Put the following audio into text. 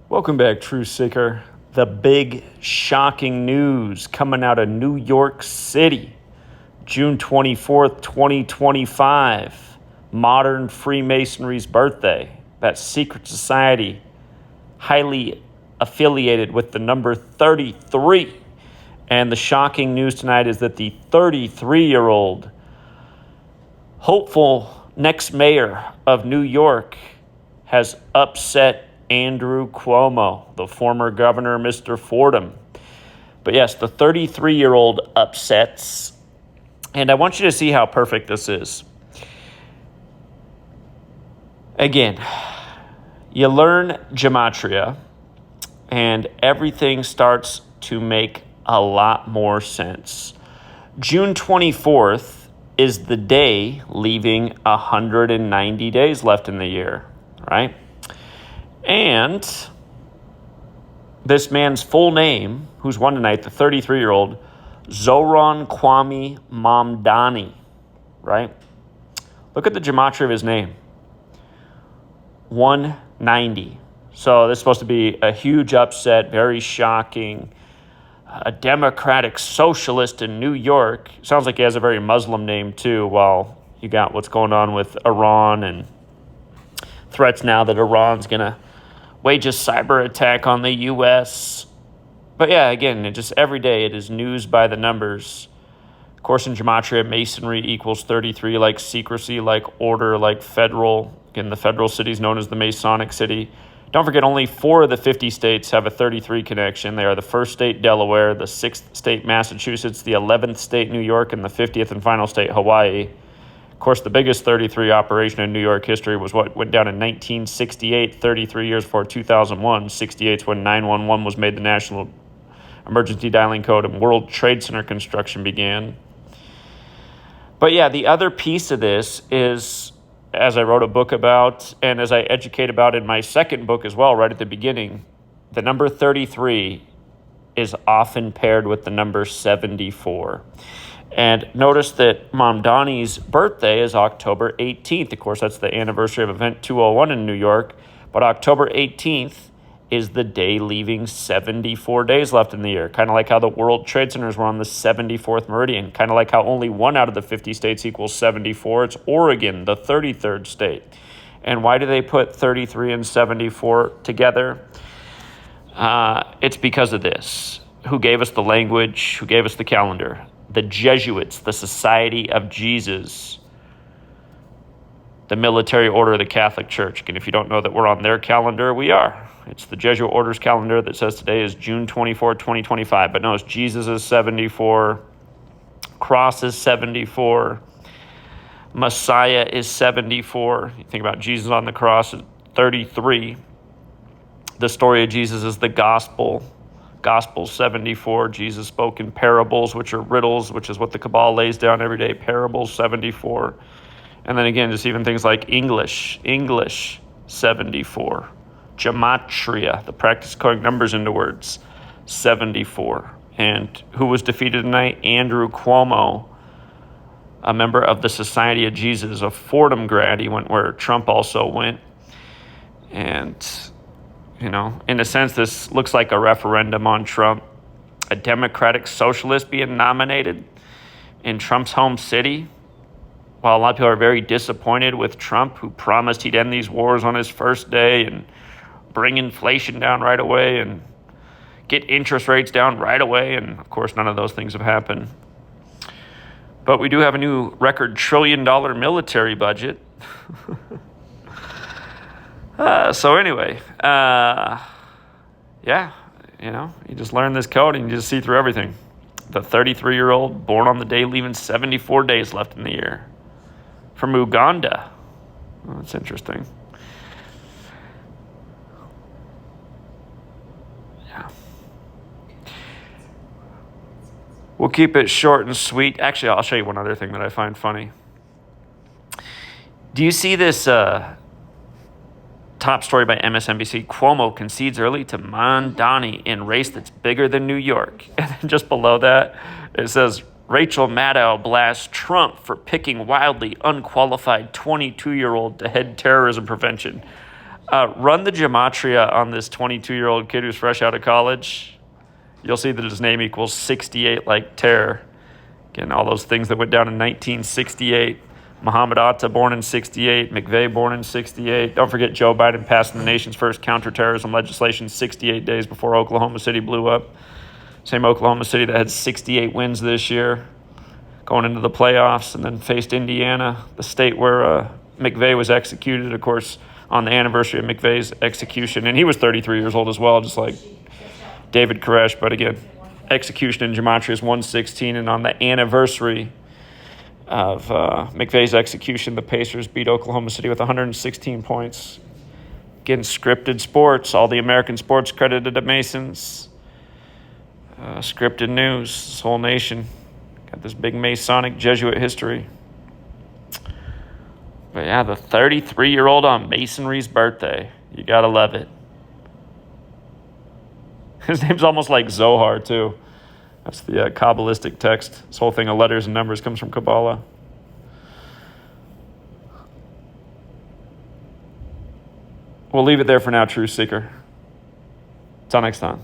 Welcome back, Truth Seeker. The big shocking news coming out of New York City, June 24th, 2025, modern Freemasonry's birthday. That secret society, highly affiliated with the number 33. And the shocking news tonight is that the 33-year-old hopeful next mayor of New York has upset Andrew Cuomo, the former governor, Mr. Fordham. But yes, the 33-year-old upsets. And I want you to see how perfect this is. Again, you learn gematria, and everything starts to make a lot more sense. June 24th is the day leaving 190 days left in the year, right? And this man's full name, who's won tonight, the 33-year-old, Zohran Mamdani, right? Look at the gematria of his name. 190. So this is supposed to be a huge upset, very shocking. A democratic socialist in New York. Sounds like he has a very Muslim name too. Well, you got what's going on with Iran and threats now that Iran's going to wage a cyber attack on the U.S. But yeah, again, every day it is news by the numbers. Of course, in gematria, Masonry equals 33, like secrecy, like order, like federal. Again, the federal city is known as the Masonic city. Don't forget, only 4 of the 50 states have a 33 connection. They are the first state, Delaware, the 6th state, Massachusetts, the 11th state, New York, and the 50th and final state, Hawaii. Of course, the biggest 33 operation in New York history was what went down in 1968, 33 years before 2001. 68 is when 911 was made the national emergency dialing code and World Trade Center construction began. But yeah, the other piece of this is, as I wrote a book about, and as I educate about in my second book as well, right at the beginning, the number 33 is often paired with the number 74. And notice that Mamdani's birthday is October 18th. Of course, that's the anniversary of Event 201 in New York. But October 18th is the day leaving 74 days left in the year. Kind of like how the World Trade Centers were on the 74th meridian. Kind of like how only 1 out of the 50 states equals 74. It's Oregon, the 33rd state. And why do they put 33 and 74 together? It's because of this. Who gave us the language? Who gave us the calendar? The Jesuits, the Society of Jesus, the military order of the Catholic Church. And if you don't know that we're on their calendar, we are. It's the Jesuit order's calendar that says today is June 24, 2025. But no, it's Jesus is 74, cross is 74, Messiah is 74. You think about Jesus on the cross at 33. The story of Jesus is the gospel. Gospel 74, Jesus spoke in parables, which are riddles, which is what the Kabbalah lays down every day, parables 74. And then again, just even things like English 74. Gematria, the practice of coding numbers into words, 74. And who was defeated tonight? Andrew Cuomo, a member of the Society of Jesus, a Fordham grad. He went where Trump also went. And in a sense, this looks like a referendum on Trump. A democratic socialist being nominated in Trump's home city. While a lot of people are very disappointed with Trump, who promised he'd end these wars on his first day and bring inflation down right away and get interest rates down right away. And of course, none of those things have happened. But we do have a new record $1 trillion military budget. So anyway, you just learn this code and you just see through everything. The 33-year-old born on the day leaving 74 days left in the year from Uganda. Oh, that's interesting. Yeah. We'll keep it short and sweet. Actually, I'll show you one other thing that I find funny. Do you see this top story by MSNBC? Cuomo concedes early to Mamdani in race that's bigger than New York. And then just below that, it says, Rachel Maddow blasts Trump for picking wildly unqualified 22-year-old to head terrorism prevention. Run the gematria on this 22-year-old kid who's fresh out of college. You'll see that his name equals 68 like terror. Again, all those things that went down in 1968. Muhammad Atta born in 68. McVeigh born in 68. Don't forget Joe Biden passing the nation's first counterterrorism legislation 68 days before Oklahoma City blew up. Same Oklahoma City that had 68 wins this year, going into the playoffs, and then faced Indiana, the state where McVeigh was executed, of course, on the anniversary of McVeigh's execution. And he was 33 years old as well, just like David Koresh. But again, execution in gematria is 116. And on the anniversary of McVeigh's execution, the Pacers beat Oklahoma City with 116 points. Again, scripted sports, all the American sports credited to Masons. Scripted news, this whole nation. Got this big Masonic Jesuit history. But yeah, the 33-year-old on Masonry's birthday. You gotta love it. His name's almost like Zohar, too. That's the Kabbalistic text. This whole thing of letters and numbers comes from Kabbalah. We'll leave it there for now, Truth Seeker. Until next time.